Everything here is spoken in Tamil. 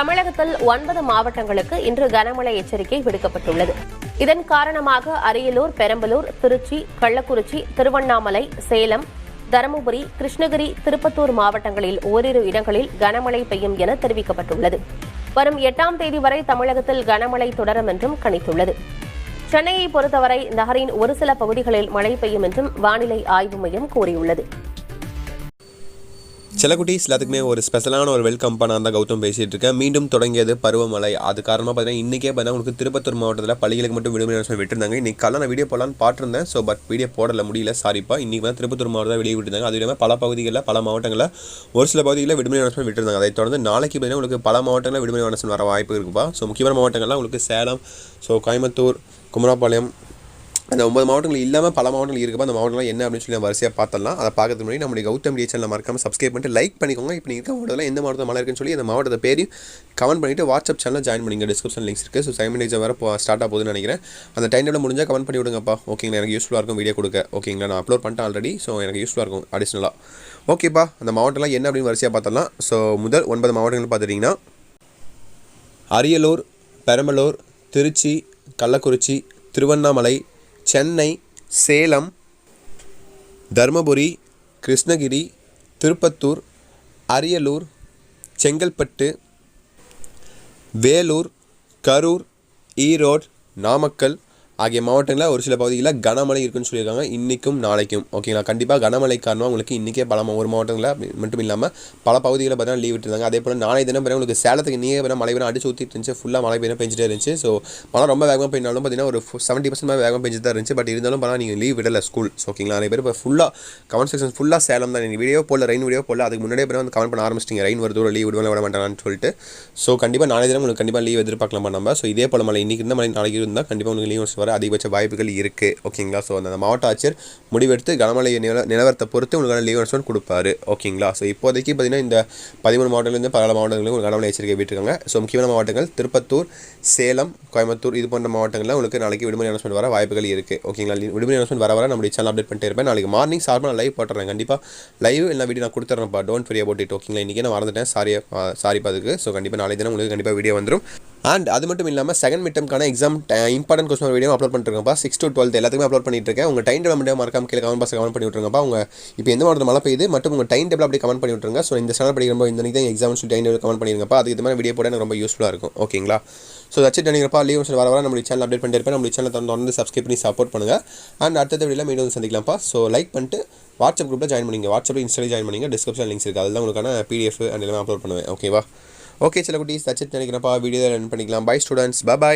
தமிழகத்தில் 9 மாவட்டங்களுக்கு இன்று கனமழை எச்சரிக்கை விடுக்கப்பட்டுள்ளது. இதன் காரணமாக அரியலூர், பெரம்பலூர், திருச்சி, கள்ளக்குறிச்சி, திருவண்ணாமலை, சேலம், தருமபுரி, கிருஷ்ணகிரி, திருப்பத்தூர் மாவட்டங்களில் ஓரிரு இடங்களில் கனமழை பெய்யும் என தெரிவிக்கப்பட்டுள்ளது. வரும் 8ஆம் தேதி வரை தமிழகத்தில் கனமழை தொடரும் என்றும் கணித்துள்ளது. சென்னையை பொறுத்தவரை நகரின் ஒரு சில பகுதிகளில் மழை பெய்யும் என்றும் வானிலை ஆய்வு மையம் கூறியுள்ளது. சிலக்குட்டீஸ் எல்லாத்துக்குமே ஒரு ஸ்பெஷலான ஒரு வெல்கம் பண்ண தான் கௌதம் பேசிகிட்டு இருக்கேன். மீண்டும் தொடங்கியது பருவமழை. அது காரணமாக பார்த்தீங்கன்னா இன்றைக்கே பார்த்தீங்கன்னா உங்களுக்கு திருப்பத்தூர் மாவட்டத்தில் பள்ளிகளுக்கு மட்டும் விடுமுறை விட்டுருந்தாங்க. இன்றைக்கி காலையில் நான் வீடியோ போடலான்னு பார்த்துருந்தேன். ஸோ பட் வீடியோ போடல முடியல, சாரிப்பா. இன்றைக்கி வந்து திருப்பத்தூர் மாவட்டத்தில் வெளியே விட்டுருந்தாங்க. அது இல்லாமல் பல பகுதிகளில் பல மாவட்டங்களில் ஒரு சில பகுதிகளில் விடுமுறை அனௌன்ஸ்மெண்ட் விட்டுருந்தாங்க. அதை தொடர்ந்து நாளைக்கு பார்த்தீங்கன்னா உங்களுக்கு பல மாவட்டங்களில் விடுமுறை அனௌன்ஸ்மெண்ட் வர வாய்ப்பு இருக்குப்பா. ஸோ முக்கியமான மாவட்டங்கள்லாம் உங்களுக்கு சேலம், கோயம்புத்தூர், குமராபாளையம், அந்த 9 மாவட்டங்கள் இல்லாமல் பல மாவட்டங்கள் இருக்குப்பா. அந்த மாவட்டங்கள் என்ன அப்படின்னு சொல்லி வரிசையாக பார்த்தலாம். அதை பார்க்கறதுக்கு முன்னாடி நம்மளுடைய கௌதம் சேனலை மறக்காமல் சப்ஸ்கிரைப் பண்ணிட்டு லைக் பண்ணிக்கோங்க. இப்போ நீங்கள் இருக்க மாவட்டத்தில் எந்த மாவட்டத்தில் மழை இருக்குன்னு சொல்லி அந்த மாவட்டத்தை பேரையும் கமெண்ட் பண்ணிவிட்டு வாட்ஸ்அப் சேனலில் ஜாயின் பண்ணிங்க. டிஸ்கிரிப்ஷன் லிங்க்ஸ் இருக்குது. ஸோ சைமன் எக்ஸாம் வேறு ஸ்டார்ட் ஆகுதுன்னு நினைக்கிறேன். அந்த டைம் டேபிள் முடிஞ்சால் கமெண்ட் பண்ணி விடுங்கப்பா. ஓகேங்களா, எனக்கு யூஸ்ஃபுல்லாக இருக்கும் வீடியோ கொடுக்க. ஓகேங்களா, நான் அப்லோட் பண்ணிட்டேன் ஆல்ரெடி. ஸோ எனக்கு யூஸ்ஃபுல்லாக இருக்கும் அடிஷ்னலாக. ஓகேப்பா, அந்த மாவட்டம்லாம் என்ன அப்படின்னு வரிசையாக பார்த்தலாம். ஸோ முதல் 9 மாவட்டங்கள் பார்த்துட்டிங்கன்னா அரியலூர், பெரம்பலூர், திருச்சி, கள்ளக்குறிச்சி, திருவண்ணாமலை, சென்னை, சேலம், தருமபுரி, கிருஷ்ணகிரி, திருப்பத்தூர், அரியலூர், செங்கல்பட்டு, வேலூர், கரூர், ஈரோடு, நாமக்கல் ஆகிய மாவட்டங்களில் ஒரு சில பகுதிகளில் கனமழை இருக்குன்னு சொல்லியிருக்காங்க. இன்றைக்கும் நாளைக்கும். ஓகேங்களா, கண்டிப்பாக கனமழை காரணமாக உங்களுக்கு இன்றைக்கே ஒரு மாவட்டங்களில் மட்டும் இல்லாமல் பல பகுதிகளில் பார்த்தீங்கன்னா லீவ் விட்டுருந்தாங்க. அதே போல் நாளை தினம் பிறகு உங்களுக்கு சேலத்துக்கு நீங்க மழை வேணும் அடிச்சு ஊற்றிட்டு இருந்துச்சு. ஃபுல்லாக மழை பெய்ய பெஞ்சிட்டே இருந்துச்சு. ஸோ மழை ரொம்ப வேகமாக பெய்யினாலும் பார்த்தீங்கன்னா ஒரு 70% மேலே வேகமாக பெஞ்சிட்டு தான் இருந்துச்சு. பட் இருந்தாலும் பார்த்தா நீங்கள் லீவ் விடலை ஸ்கூல். ஓகேங்களா, நிறைய பேர் இப்போ ஃபுல்லாக கமெண்ட் செக்ஷன் ஃபுல்லாக சேலம் தான். நீங்கள் வீடியோ போடல, ரெயின் வீடியோ போடல, அதுக்கு முன்னாடியே பேர் வந்து கமெண்ட் பண்ண ஆரம்பிச்சிட்டிங்க. ரெயின் வருது, லீவ் விடுவேன் விட மாட்டாங்கன்னு சொல்லிட்டு. ஸோ கண்டிப்பாக நாளை தினம் உங்களுக்கு கண்டிப்பாக லீவ் எதிர்பார்க்கலாம் நம்ம. ஸோ இதே போல் மழை இன்றைக்கி இருந்த மழை நாளைக்கு இருந்தால் கண்டிப்பாக உங்களுக்கு லீவ் வர அதிகபட்ச வாய்ப்புகள் இருக்குது. ஓகேங்களா, ஸோ அந்த மாவட்ட ஆட்சியர் முடிவெடுத்து கனமழை நிலவரத்தை பொறுத்து உங்களுக்கான லீவ் அனௌன்ஸ்மெண்ட் கொடுப்பாரு. ஓகேங்களா, ஸோ இப்போதைக்கு பார்த்தீங்கன்னா இந்த 13 மாவட்டங்கள்லேருந்து பல மாவட்டங்களுக்கு ஒரு கனமழை எச்சரிக்கை விட்டுருக்காங்க. ஸோ முக்கியமான மாவட்டங்கள் திருப்பத்தூர், சேலம், கோயம்புத்தூர் இது போன்ற மாவட்டங்களில் உங்களுக்கு நாளைக்கு விடுமுறை அனௌன்ஸ்மெண்ட் வர வாய்ப்புகள் இருக்குது. ஓகேங்களா, விடுமுறை அனௌன்ஸ்மெண்ட் வர நம்மளுடைய சேனல் அப்டேட் பண்ணிட்டே இருப்பேன். நாளைக்கு மார்னிங் சார்பாக நான் லைவ் போட்டுறேன். கண்டிப்பாக லைவ் எல்லா வீடியோ நான் கொடுத்துட்றேன்ப்பா. Don't worry about it. ஓகேங்களா, இன்றைக்கி நான் மறந்துட்டேன், சாரிப்பா அதுக்கு. ஸோ கண்டிப்பாக நாளை தினம் உங்களுக்கு கண்டிப்பாக வீடியோ வந்துடும். அண்ட் அது மட்டும் இல்லாமல் செகண்ட் மிட்டம்க்கான exam important question video upload பண்ணிருக்கேன்ப்பா. 6 to 12 எல்லாத்துக்குமே அப்லோட் பண்ணிட்டு இருக்கேன். உங்கள் டைம் டேபிள் மட்டும் மறக்காம கீழே கமெண்ட் பாக்ஸ் கமெண்ட் பண்ணி விட்டுருங்கப்பா. உங்கள் இப்போ எந்த மாவட்டத்தில் மழை பெய்யுது மற்றும் உங்கள் டைம் டேபிள் அப்படி கமெண்ட் பண்ணி விட்டுருங்க. ஸோ இந்த சேனல் படிக்கிறப்போ இந்த தான் எக்ஸாம் சொல்லி டைம் டேபிள் கமெண்ட் பண்ணிருங்கப்பா. அதுக்கு இந்த மாதிரி வீடியோ போட எனக்கு ரொம்ப யூஸ்ஃபுல்லாக இருக்கும். ஓகேங்களா, ஸோ தட்ஸ் நினைக்கிறப்பா. லீவ் வர நம்ம சேனல் அப்டேட் பண்ணிட்டு இருப்பேன். நம்ம சேனல் தொடர்ந்து சப்ஸ்கிரைப் பண்ணி சப்போர்ட் பண்ணுங்கள். அண்ட் அடுத்த வீடியோவில் மீண்டும் சந்திக்கலாம்ப்பா. ஸோ லைக் பண்ணிட்டு வாட்ஸ்அப் குரூப்பில் ஜாயின் பண்ணிங்க, வாட்ஸ்அப்பில் இன்ஸ்டாவில் ஜாயின் பண்ணிங்க. டிஸ்கிரிப்ஷன் லிங்க்ஸ் இருக்குது, அதில் உங்களுக்கான PDF அண்ட் எல்லாமே அப்லோட் பண்ணுவேன். ஓகேவா, ஓகே சில குட்டீஸ் தட்ஸ் நினைக்கிறப்பா. வீடியோ ரன் பண்ணிக்கலாம். Bye students, by.